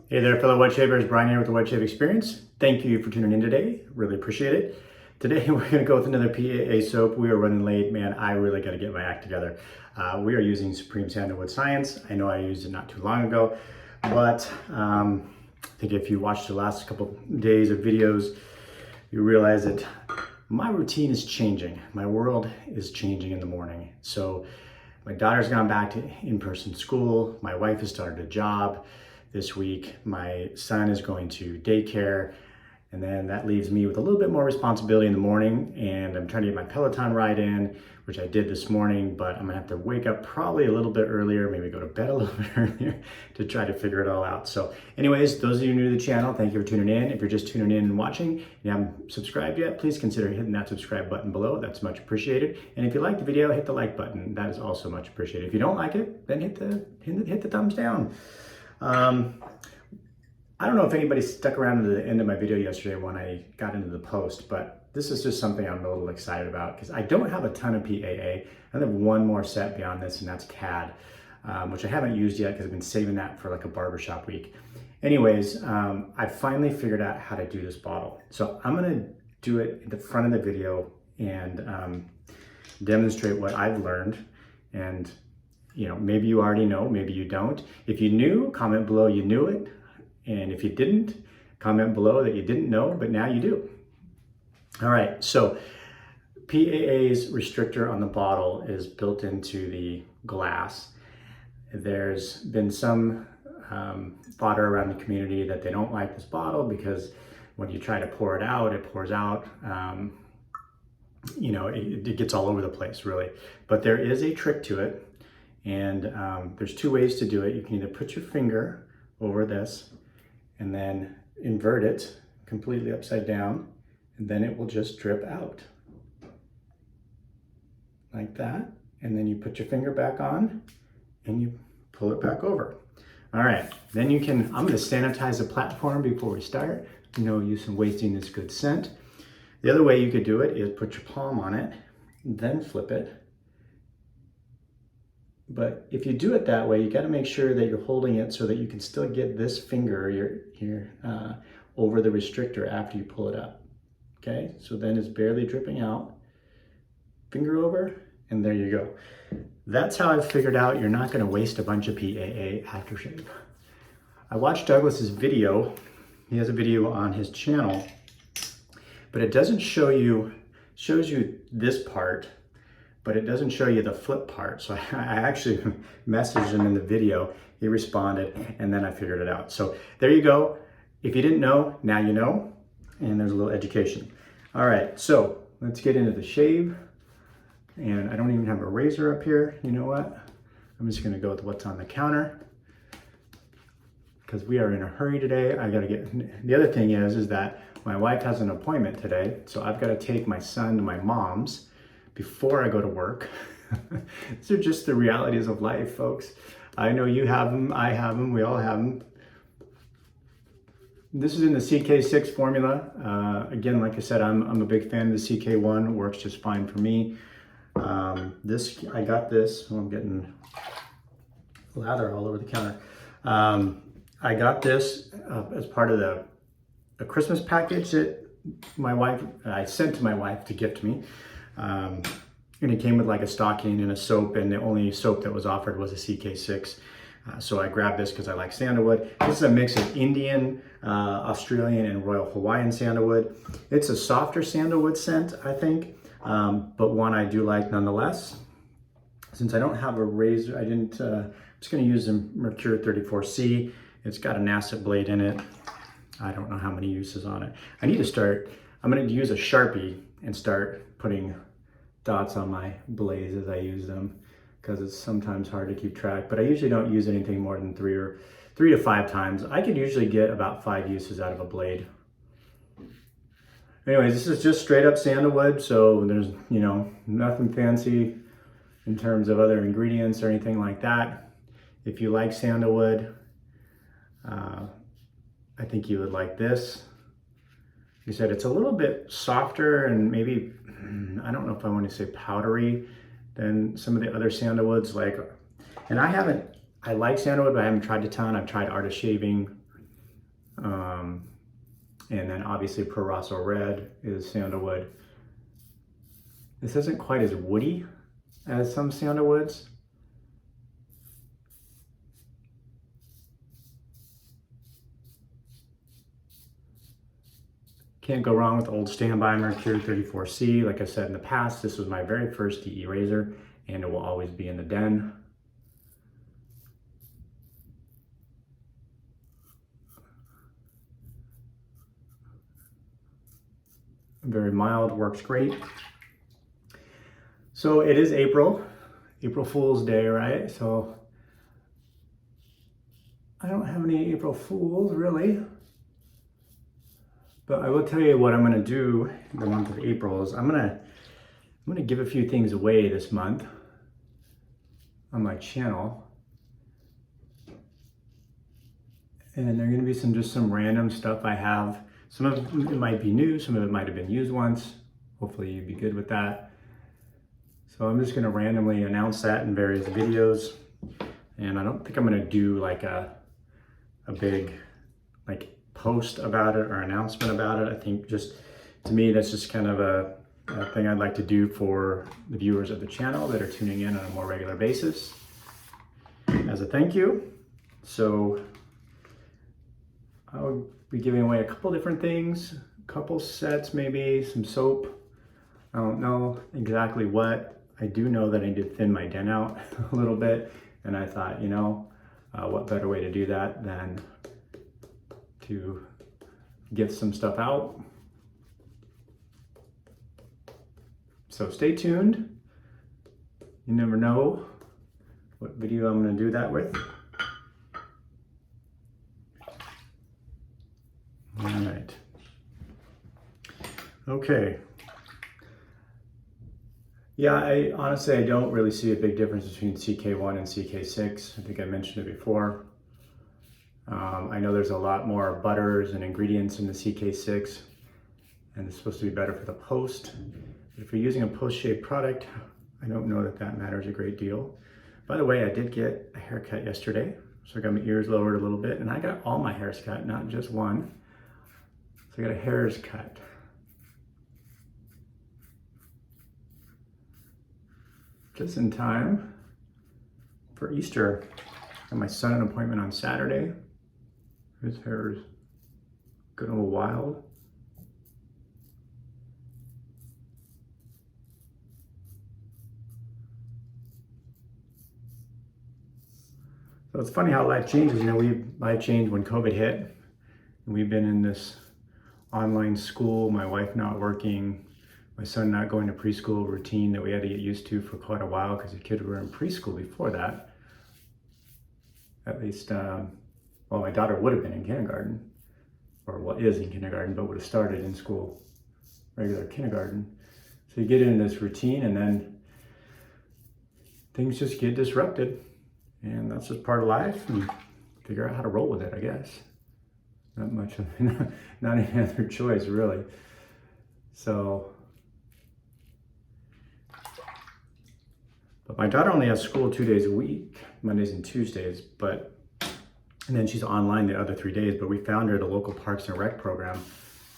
Hey there, fellow wet shavers. Brian here with the Wet Shave Experience. Thank you for tuning in today. Really appreciate it. Today we're going to go with another PAA soap. We are running late. Man, I really got to get my act together. We are using Supreme Sandalwood Science. I know I used it not too long ago, but I think if you watched the last couple days of videos, you realize that my routine is changing. My world is changing in the morning. So my daughter's gone back to in-person school. My wife has started a job this week. My son is going to daycare, and then that leaves me with a little bit more responsibility in the morning, and I'm trying to get my Peloton ride in, which I did this morning, but I'm gonna have to wake up probably a little bit earlier, maybe go to bed a little bit earlier to try to figure it all out. So anyways, those of you new to the channel, thank you for tuning in. If you're just tuning in and watching and you haven't subscribed yet, please consider hitting that subscribe button below. That's much appreciated. And if you like the video, hit the like button. That is also much appreciated. If you don't like it, then hit the thumbs down. I don't know if anybody stuck around to the end of my video yesterday when I got into the post, but this is just something I'm a little excited about because I don't have a ton of PAA. I have one more set beyond this, and that's CAD, which I haven't used yet because I've been saving that for like a barbershop week. Anyways, I finally figured out how to do this bottle. So I'm gonna do it at the front of the video and demonstrate what I've learned. And you know, maybe you already know, maybe you don't. If you knew, comment below you knew it. And if you didn't, comment below that you didn't know, but now you do. All right, so PAA's restrictor on the bottle is built into the glass. There's been some fodder around the community that they don't like this bottle because when you try to pour it out, it pours out. You know, it gets all over the place, really. But there is a trick to it. And there's two ways to do it. You can either put your finger over this and then invert it completely upside down, and then it will just drip out like that. And then you put your finger back on and you pull it back over. All right, then you can, I'm gonna sanitize the platform before we start. No use in wasting this good scent. The other way you could do it is put your palm on it, then flip it. But if you do it that way, you got to make sure that you're holding it so that you can still get this finger over the restrictor after you pull it up. Okay, so then it's barely dripping out. Finger over, and there you go. That's how I've figured out you're not going to waste a bunch of PAA aftershave. I watched Douglas's video. He has a video on his channel, but it doesn't show you, shows you this part, but it doesn't show you the flip part. So I actually messaged him in the video, he responded, and then I figured it out. So there you go. If you didn't know, now you know, and there's a little education. All right, so let's get into the shave. And I don't even have a razor up here. You know what? I'm just gonna go with what's on the counter because we are in a hurry today. I gotta get, the other thing is that my wife has an appointment today, so I've gotta take my son to my mom's before I go to work. These are just the realities of life, folks. I know you have them, I have them, we all have them. This is in the CK6 formula. Again, like I said, I'm a big fan of the CK1, works just fine for me. I got this, I'm getting lather all over the counter. I got this as part of the Christmas package that I sent to my wife to gift me. And it came with like a stocking and a soap, and the only soap that was offered was a CK6. So I grabbed this because I like sandalwood. This is a mix of Indian, Australian, and Royal Hawaiian sandalwood. It's a softer sandalwood scent, I think, but one I do like nonetheless. Since I don't have a razor, I'm just gonna use the Merkur 34C. It's got an acid blade in it. I don't know how many uses on it. I'm gonna use a Sharpie and start putting dots on my blades as I use them because it's sometimes hard to keep track, but I usually don't use anything more than three to five times. I could usually get about 5 uses out of a blade. Anyways, this is just straight up sandalwood, so there's, you know, nothing fancy in terms of other ingredients or anything like that. If you like sandalwood, I think you would like this. Like I said, it's a little bit softer and maybe, I don't know if I want to say powdery than some of the other sandalwoods. And I like sandalwood, but I haven't tried a ton. I've tried artist shaving, And then obviously Proraso Red is Sandalwood. This isn't quite as woody as some Sandalwoods. Can't go wrong with old standby Merkur 34C. Like I said in the past, this was my very first DE razor, and it will always be in the den. Very mild, works great. So it is April Fool's Day, right? So I don't have any April Fools really, but I will tell you what I'm gonna do in the month of April is I'm gonna give a few things away this month on my channel. And they're gonna be just some random stuff I have. Some of it might be new, some of it might have been used once. Hopefully you'd be good with that. So I'm just gonna randomly announce that in various videos. And I don't think I'm gonna do like a big post about it or announcement about it. I think just, to me, that's just kind of a thing I'd like to do for the viewers of the channel that are tuning in on a more regular basis as a thank you. So I'll be giving away a couple different things, a couple sets, maybe some soap. I don't know exactly what. I do know that I did thin my den out a little bit, and I thought, you know, what better way to do that than to get some stuff out. So stay tuned. You never know what video I'm going to do that with. All right. Okay. Yeah, I honestly don't really see a big difference between CK1 and CK6. I think I mentioned it before. I know there's a lot more butters and ingredients in the CK6, and it's supposed to be better for the post. But if you're using a post-shave product, I don't know that that matters a great deal. By the way, I did get a haircut yesterday, so I got my ears lowered a little bit, and I got all my hairs cut, not just one. So I got a hair's cut. Just in time for Easter. Got my son an appointment on Saturday. His hair is getting a little wild. So it's funny how life changes. You know, life changed when COVID hit. And we've been in this online school, my wife not working, my son not going to preschool routine that we had to get used to for quite a while because the kids were in preschool before that. At least, well, my daughter would have been in kindergarten, or well, is in kindergarten, but would have started in school, regular kindergarten. So you get into this routine and then things just get disrupted. And that's just part of life, and figure out how to roll with it, I guess. Not much of, not any other choice, really. So, but my daughter only has school 2 days a week, Mondays and Tuesdays, and then she's online the other 3 days, but we found her at a local Parks and Rec program,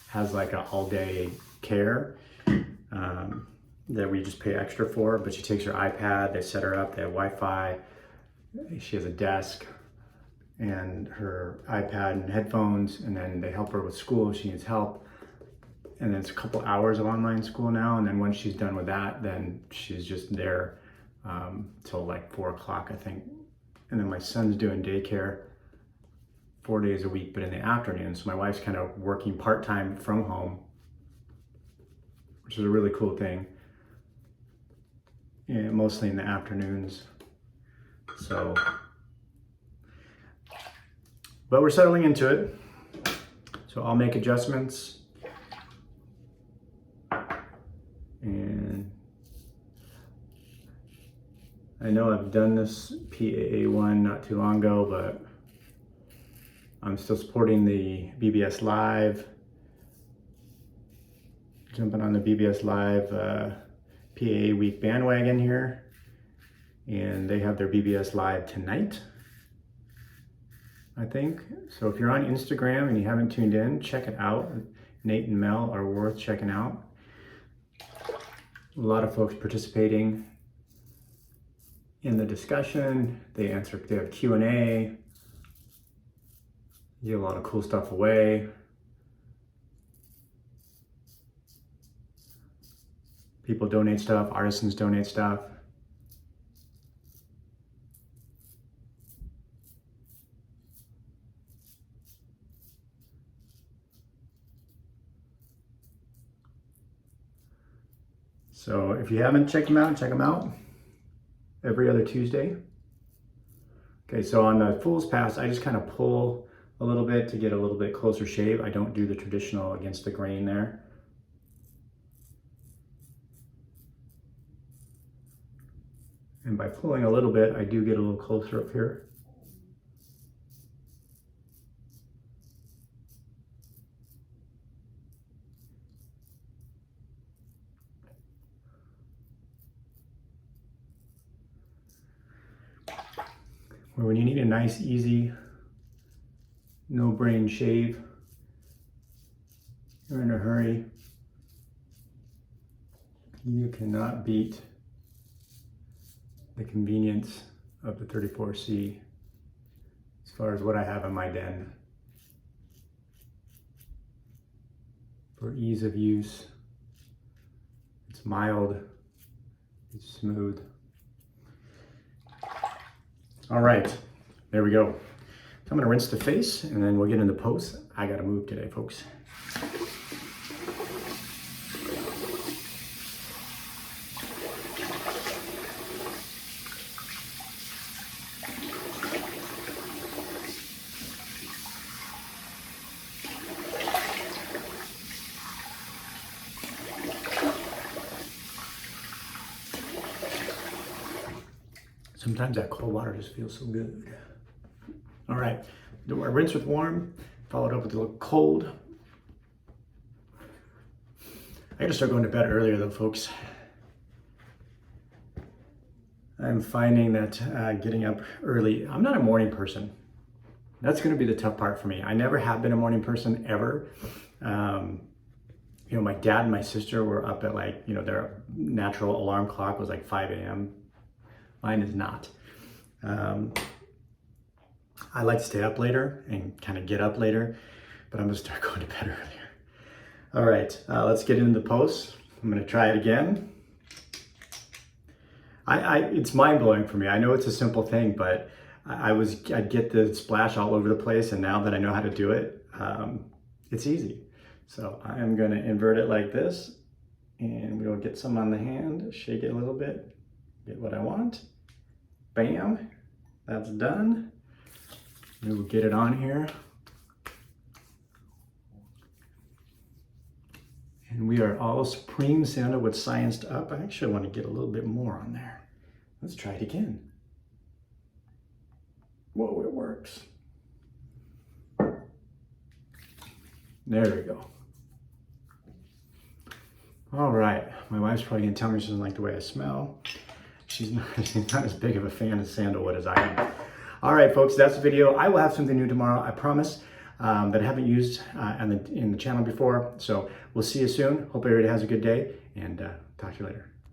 has like an all-day care that we just pay extra for, but she takes her iPad, they set her up, they have Wi-Fi, she has a desk and her iPad and headphones, and then they help her with school if she needs help. And then it's a couple hours of online school now, and then once she's done with that, then she's just there till like 4 o'clock, I think. And then my son's doing daycare 4 days a week, but in the afternoon. So my wife's kind of working part-time from home, which is a really cool thing. Yeah, mostly in the afternoons. So, but we're settling into it. So I'll make adjustments. And I know I've done this PAA one not too long ago, but I'm still supporting the BBS Live. Jumping on the BBS Live PAA week bandwagon here. And they have their BBS Live tonight. I think. So if you're on Instagram and you haven't tuned in, check it out. Nate and Mel are worth checking out. A lot of folks participating in the discussion. They have Q&A. You give a lot of cool stuff away. People donate stuff, artisans donate stuff. So if you haven't checked them out, check them out. Every other Tuesday. Okay, so on the Fool's Pass, I just kind of pull a little bit to get a little bit closer shave. I don't do the traditional against the grain there. And by pulling a little bit, I do get a little closer up here. Where when you need a nice, easy, no brain shave, you're in a hurry, you cannot beat the convenience of the 34C as far as what I have in my den. For ease of use, it's mild, it's smooth. All right, there we go. So I'm gonna rinse the face and then we'll get into post. I gotta move today, folks. Sometimes that cold water just feels so good. All right, do our rinse with warm, followed up with a little cold. I gotta start going to bed earlier though, folks. I'm finding that getting up early, I'm not a morning person. That's gonna be the tough part for me. I never have been a morning person ever. You know, my dad and my sister were up at like, you know, their natural alarm clock was like 5 a.m. Mine is not. I like to stay up later and kind of get up later, but I'm gonna start going to bed earlier. All right, let's get into the post. I'm gonna try it again. It's mind-blowing for me. I know it's a simple thing, but I'd get the splash all over the place, and now that I know how to do it, it's easy. So I am gonna invert it like this, and we'll get some on the hand, shake it a little bit, get what I want. Bam, that's done. We will get it on here. And we are all Supreme Sandalwood scienced up. I actually want to get a little bit more on there. Let's try it again. Whoa, it works. There we go. All right, my wife's probably gonna tell me she doesn't like the way I smell. She's not as big of a fan of sandalwood as I am. All right, folks, that's the video. I will have something new tomorrow, I promise, that I haven't used in the channel before. So we'll see you soon. Hope everybody has a good day, and talk to you later.